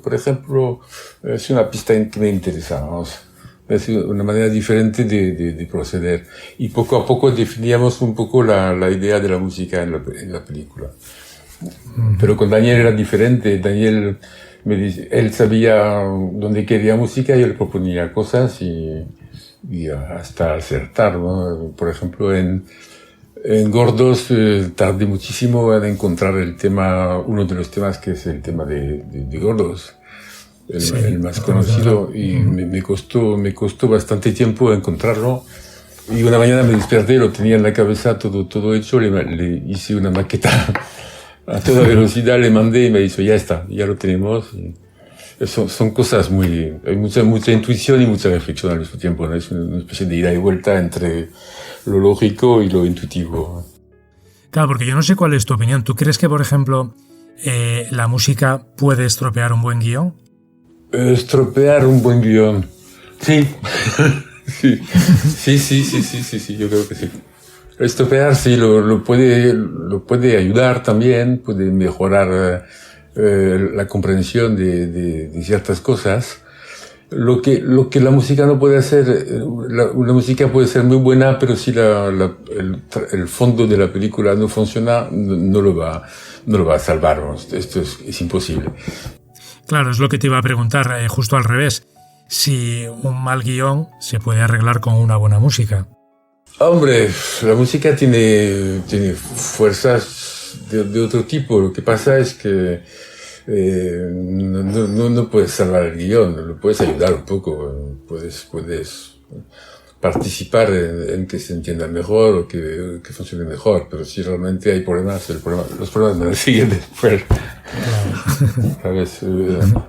por ejemplo, es una pista que me interesa, vamos. Es una manera diferente de proceder. Y poco a poco definíamos un poco la idea de la música en la película. Pero con Daniel era diferente. Daniel él sabía dónde quería música, yo le proponía cosas y hasta acertar, ¿no? Por ejemplo, en Gordos tardé muchísimo en encontrar uno de los temas que es el tema de Gordos, el más conocido, y me costó bastante tiempo encontrarlo. Y una mañana me desperté, lo tenía en la cabeza todo hecho, le hice una maqueta a toda velocidad, le mandé y me dijo, ya está, ya lo tenemos. Son cosas hay mucha intuición y mucha reflexión al mismo tiempo, ¿no? Es una especie de ida y vuelta entre lo lógico y lo intuitivo. Claro, porque yo no sé cuál es tu opinión. ¿Tú crees que, por ejemplo, la música puede estropear un buen guión? Estropear un buen guión. Sí. Sí, yo creo que sí. Estropear sí, lo puede ayudar también, puede mejorar la comprensión de ciertas cosas. Lo que la música no puede hacer, una música puede ser muy buena, pero si el fondo de la película no funciona, no lo va a salvar. Esto es imposible. Claro, es lo que te iba a preguntar, justo al revés. Si un mal guión se puede arreglar con una buena música. Hombre, la música tiene fuerzas de otro tipo. Lo que pasa es que no puedes salvar el guión, lo puedes ayudar un poco, puedes participar en que se entienda mejor o que funcione mejor, pero si realmente hay problemas, los problemas me siguen después. ¿Sabes?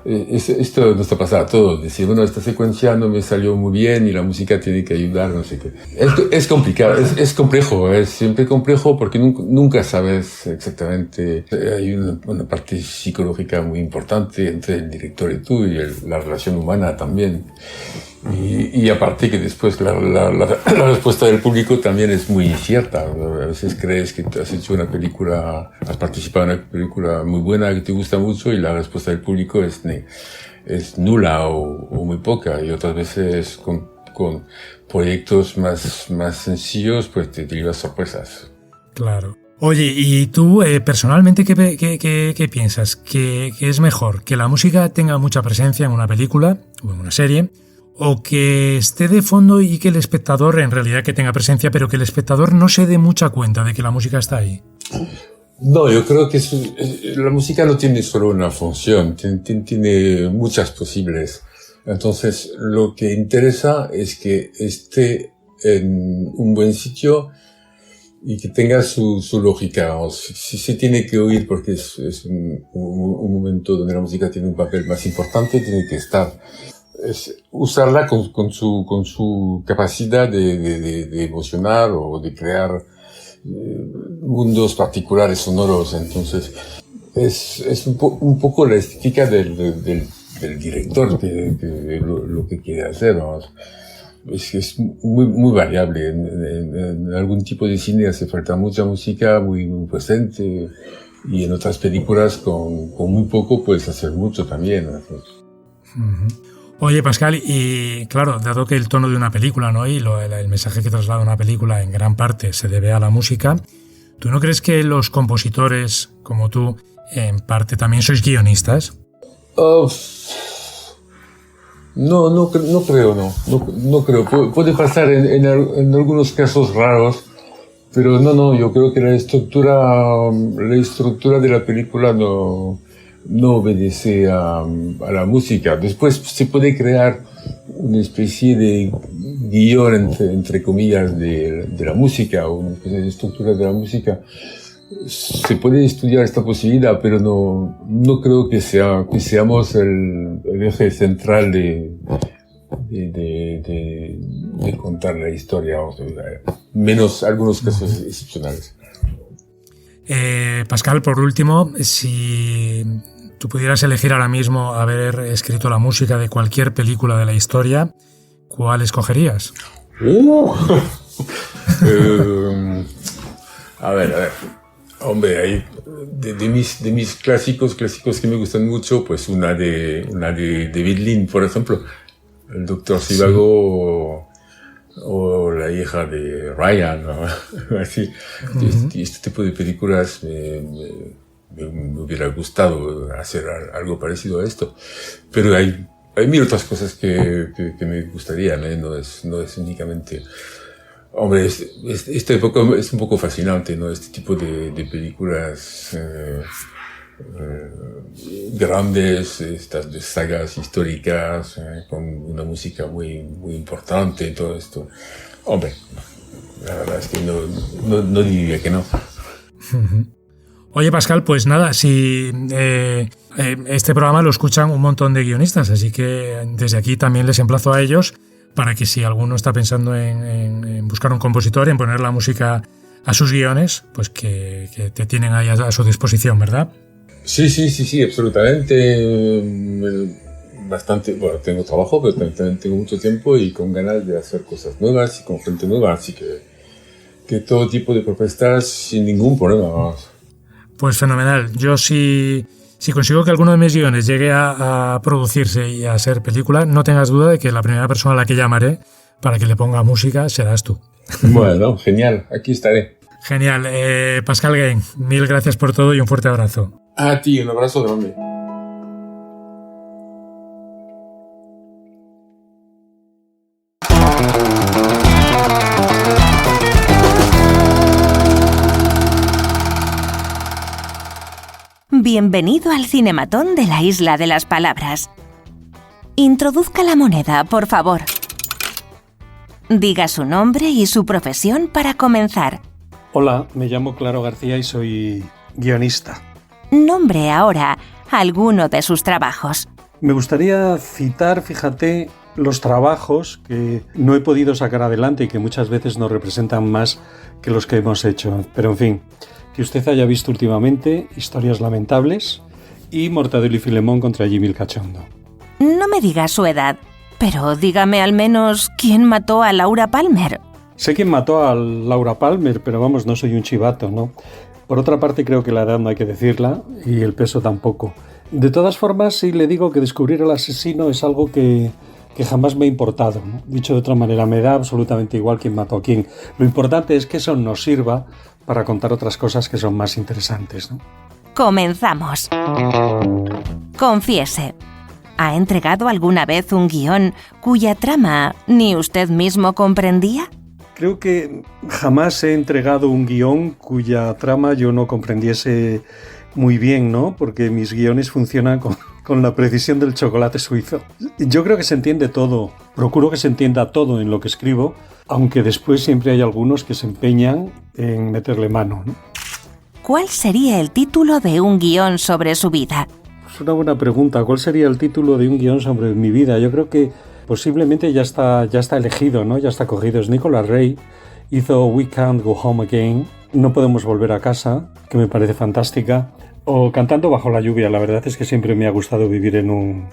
Esto nos ha pasado a todos, decir, bueno, esta secuencia no me salió muy bien y la música tiene que ayudar, no sé qué. Es complicado, es complejo, es siempre complejo porque nunca sabes exactamente. Hay una parte psicológica muy importante entre el director y tú y la relación humana también. Y aparte que después la respuesta del público también es muy incierta. A veces crees que has hecho has participado en una película muy buena que te gusta mucho y la respuesta del público es nula o muy poca. Y otras veces con proyectos más sencillos pues te llevas sorpresas. Claro. Oye, ¿y tú personalmente qué piensas? ¿Que es mejor que la música tenga mucha presencia en una película o en una serie? ¿O que esté de fondo y que el espectador en realidad que tenga presencia, pero que el espectador no se dé mucha cuenta de que la música está ahí? No, yo creo que la música no tiene solo una función, tiene muchas posibles. Entonces, lo que interesa es que esté en un buen sitio y que tenga su lógica. Si se tiene que oír porque es un momento donde la música tiene un papel más importante, tiene que estar. Es usarla con su capacidad de emocionar o de crear mundos particulares sonoros. Entonces es un poco la estética del director lo que quiere hacer, ¿no? Es muy variable. En algún tipo de cine hace falta mucha música muy presente y en otras películas con muy poco puedes hacer mucho también, ¿no? Oye, Pascal, y claro, dado que el tono de una película, ¿no? Y el mensaje que traslada una película en gran parte se debe a la música, ¿tú no crees que los compositores como tú en parte también sois guionistas. No creo, no creo. Puede pasar en algunos casos raros, pero no, yo creo que la estructura de la película no obedece a la música. Después se puede crear una especie de guión, entre comillas, de la música, o una especie de estructura de la música. Se puede estudiar esta posibilidad, pero no creo que seamos el eje central de contar la historia, menos algunos casos excepcionales. Pascal, por último, si tú pudieras elegir ahora mismo haber escrito la música de cualquier película de la historia, ¿cuál escogerías? A ver. Hombre, hay de mis clásicos que me gustan mucho, pues una de David Lean, por ejemplo, el Doctor Zhivago o la hija de Ryan, ¿no? Así. Este tipo de películas me hubiera gustado hacer algo parecido a esto, pero hay mil otras cosas que me gustarían, ¿eh? No es únicamente. Hombre, esta época es un poco fascinante, ¿no? Este tipo de películas grandes, estas de sagas históricas, con una música muy, muy importante y todo esto. Hombre, la verdad es que no diría que no. Oye, Pascal, pues nada, si este programa lo escuchan un montón de guionistas, así que desde aquí también les emplazo a ellos para que si alguno está pensando en buscar un compositor, en poner la música a sus guiones, pues que te tienen ahí a su disposición, ¿verdad? Sí, absolutamente. Bastante, bueno, tengo trabajo, pero también tengo mucho tiempo y con ganas de hacer cosas nuevas y con gente nueva, así que todo tipo de propuestas sin ningún problema, vamos. Pues fenomenal. Yo si consigo que alguno de mis guiones llegue a producirse y a ser película, no tengas duda de que la primera persona a la que llamaré para que le ponga música serás tú. Bueno, genial. Aquí estaré. Genial. Pascal Gain, mil gracias por todo y un fuerte abrazo. A ti, un abrazo grande. Bienvenido al Cinematón de la Isla de las Palabras. Introduzca la moneda, por favor. Diga su nombre y su profesión para comenzar. Hola, me llamo Claro García y soy guionista. Nombre ahora alguno de sus trabajos. Me gustaría citar, fíjate, los trabajos que no he podido sacar adelante y que muchas veces nos representan más que los que hemos hecho. Pero en fin, que usted haya visto últimamente Historias Lamentables y Mortadelo y Filemón contra Jimmy el Cachondo. No me diga su edad, pero dígame al menos quién mató a Laura Palmer. Sé quién mató a Laura Palmer, pero vamos, no soy un chivato, ¿no? Por otra parte, creo que la edad no hay que decirla y el peso tampoco. De todas formas, sí le digo que descubrir al asesino es algo que jamás me ha importado, ¿no? Dicho de otra manera, me da absolutamente igual quién mató a quién. Lo importante es que eso nos sirva para contar otras cosas que son más interesantes, ¿no? Comenzamos. Confiese, ¿ha entregado alguna vez un guión cuya trama ni usted mismo comprendía? Creo que jamás he entregado un guión cuya trama yo no comprendiese muy bien, ¿no? Porque mis guiones funcionan con la precisión del chocolate suizo. Yo creo que se entiende todo. Procuro que se entienda todo en lo que escribo, aunque después siempre hay algunos que se empeñan en meterle mano, ¿no? ¿Cuál sería el título de un guión sobre su vida? Es una buena pregunta. ¿Cuál sería el título de un guión sobre mi vida? Yo creo que posiblemente ya está elegido, ¿no? Ya está cogido. Es Nicolas Ray. Hizo We Can't Go Home Again. No podemos volver a casa, que me parece fantástica. O Cantando bajo la lluvia. La verdad es que siempre me ha gustado vivir en un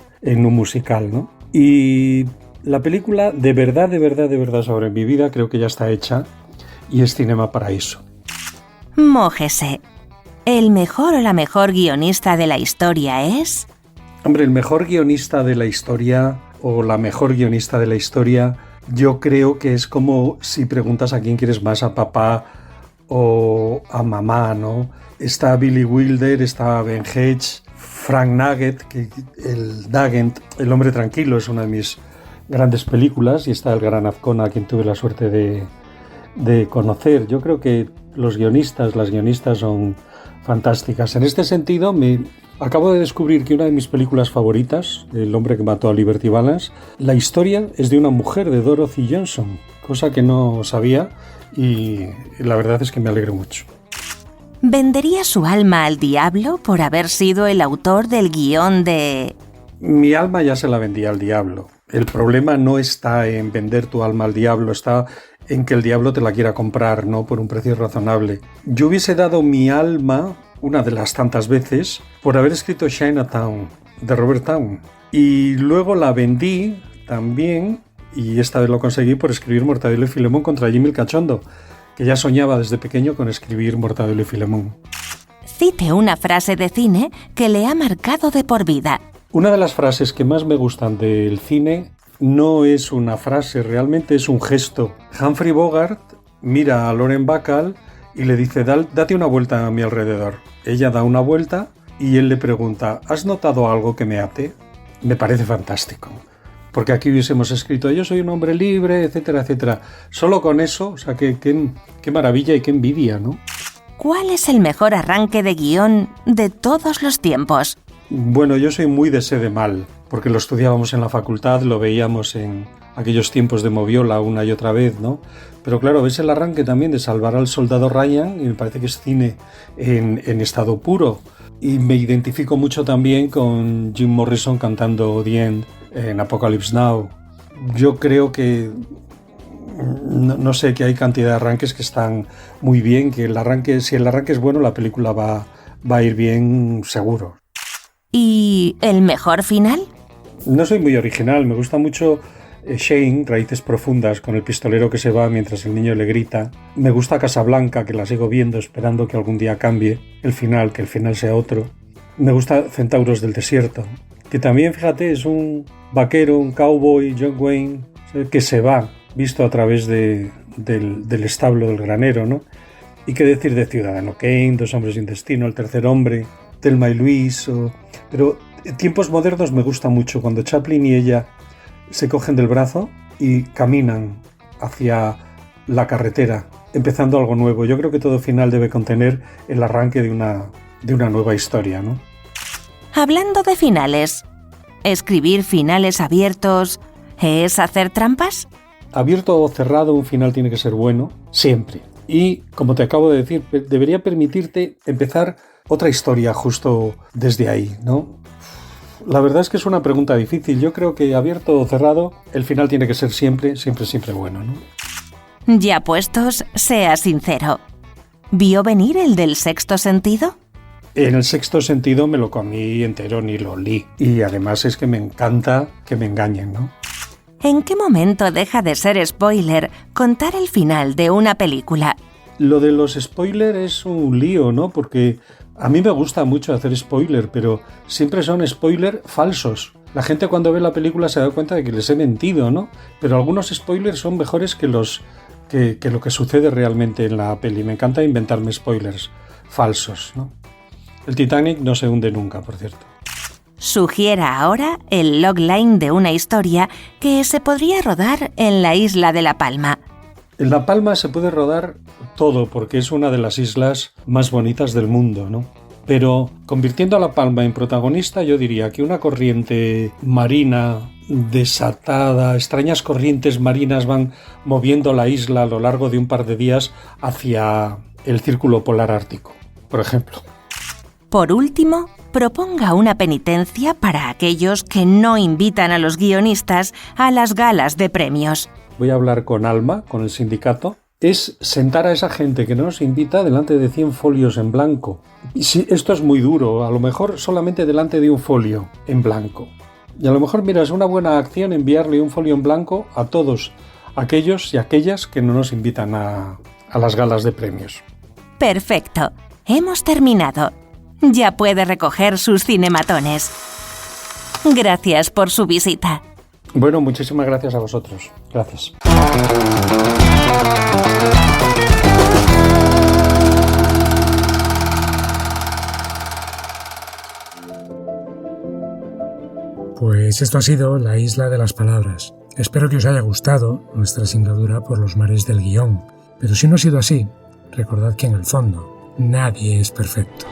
musical, ¿no? Y la película de verdad sobre mi vida creo que ya está hecha y es Cinema Paraíso. Mójese. ¿El mejor o la mejor guionista de la historia es? Hombre, el mejor guionista de la historia o la mejor guionista de la historia yo creo que es como si preguntas a quién quieres más, a papá o a mamá, ¿no? está Billy Wilder, está Ben Hedges, Frank Nugent, El hombre tranquilo, es una de mis grandes películas, y está el gran Azcona, a quien tuve la suerte de conocer. Yo creo que las guionistas son fantásticas. En este sentido, acabo de descubrir que una de mis películas favoritas, El hombre que mató a Liberty Balance, la historia es de una mujer, de Dorothy Johnson, cosa que no sabía, y la verdad es que me alegro mucho. ¿Vendería su alma al diablo por haber sido el autor del guión de...? Mi alma ya se la vendía al diablo. El problema no está en vender tu alma al diablo, está en que el diablo te la quiera comprar, ¿no? Por un precio razonable. Yo hubiese dado mi alma, una de las tantas veces, por haber escrito Chinatown, de Robert Town. Y luego la vendí también, y esta vez lo conseguí, por escribir Mortadelo y Filemón contra Jimmy el Cachondo, que ya soñaba desde pequeño con escribir Mortadelo y Filemón. Cite una frase de cine que le ha marcado de por vida. Una de las frases que más me gustan del cine no es una frase, realmente es un gesto. Humphrey Bogart mira a Lauren Bacall y le dice: date una vuelta a mi alrededor. Ella da una vuelta y él le pregunta: ¿has notado algo que me ate? Me parece fantástico. Porque aquí hubiésemos escrito: yo soy un hombre libre, etcétera, etcétera. Solo con eso, o sea, qué maravilla y qué envidia, ¿no? ¿Cuál es el mejor arranque de guión de todos los tiempos? Bueno, yo soy muy de Sé de Mal, porque lo estudiábamos en la facultad, lo veíamos en aquellos tiempos de Moviola una y otra vez, ¿no? Pero claro, ves el arranque también de Salvar al soldado Ryan y me parece que es cine en estado puro. Y me identifico mucho también con Jim Morrison cantando The End en Apocalypse Now. Yo creo que, no sé, que hay cantidad de arranques que están muy bien, que si el arranque es bueno, la película va a ir bien seguro. ¿Y el mejor final? No soy muy original, me gusta mucho Shane, Raíces Profundas, con el pistolero que se va mientras el niño le grita. Me gusta Casablanca, que la sigo viendo esperando que algún día cambie el final, que el final sea otro. Me gusta Centauros del Desierto, que también, fíjate, es un vaquero, un cowboy, John Wayne, que se va, visto a través del establo del granero, ¿no? Y qué decir de Ciudadano Kane, Dos hombres sin destino, El tercer hombre, Thelma y Luis, pero en tiempos modernos me gusta mucho cuando Chaplin y ella se cogen del brazo y caminan hacia la carretera, empezando algo nuevo. Yo creo que todo final debe contener el arranque de una nueva historia, ¿no? Hablando de finales, ¿escribir finales abiertos es hacer trampas? Abierto o cerrado, un final tiene que ser bueno, siempre. Y, como te acabo de decir, debería permitirte empezar otra historia justo desde ahí, ¿no? La verdad es que es una pregunta difícil. Yo creo que abierto o cerrado, el final tiene que ser siempre bueno, ¿no? Ya puestos, sea sincero. ¿Vio venir el del Sexto Sentido? En El Sexto Sentido me lo comí entero, ni lo olí. Y además es que me encanta que me engañen, ¿no? ¿En qué momento deja de ser spoiler contar el final de una película? Lo de los spoilers es un lío, ¿no? Porque a mí me gusta mucho hacer spoiler, pero siempre son spoilers falsos. La gente cuando ve la película se da cuenta de que les he mentido, ¿no? Pero algunos spoilers son mejores que lo que sucede realmente en la peli. Me encanta inventarme spoilers falsos, ¿no? El Titanic no se hunde nunca, por cierto. Sugiera ahora el logline de una historia que se podría rodar en la isla de La Palma. En La Palma se puede rodar todo porque es una de las islas más bonitas del mundo, ¿no? Pero convirtiendo a La Palma en protagonista, yo diría que una corriente marina desatada, extrañas corrientes marinas van moviendo la isla a lo largo de un par de días hacia el Círculo Polar Ártico, por ejemplo. Por último, proponga una penitencia para aquellos que no invitan a los guionistas a las galas de premios. Voy a hablar con Alma, con el sindicato. Es sentar a esa gente que no nos invita delante de 100 folios en blanco. Y si esto es muy duro, a lo mejor solamente delante de un folio en blanco. Y a lo mejor, mira, es una buena acción enviarle un folio en blanco a todos aquellos y aquellas que no nos invitan a las galas de premios. Perfecto. Hemos terminado. Ya puede recoger sus cinematones. Gracias por su visita. Bueno, muchísimas gracias a vosotros. Gracias. Pues esto ha sido La Isla de las Palabras. Espero que os haya gustado nuestra singladura por los mares del guión. Pero si no ha sido así, recordad que en el fondo nadie es perfecto.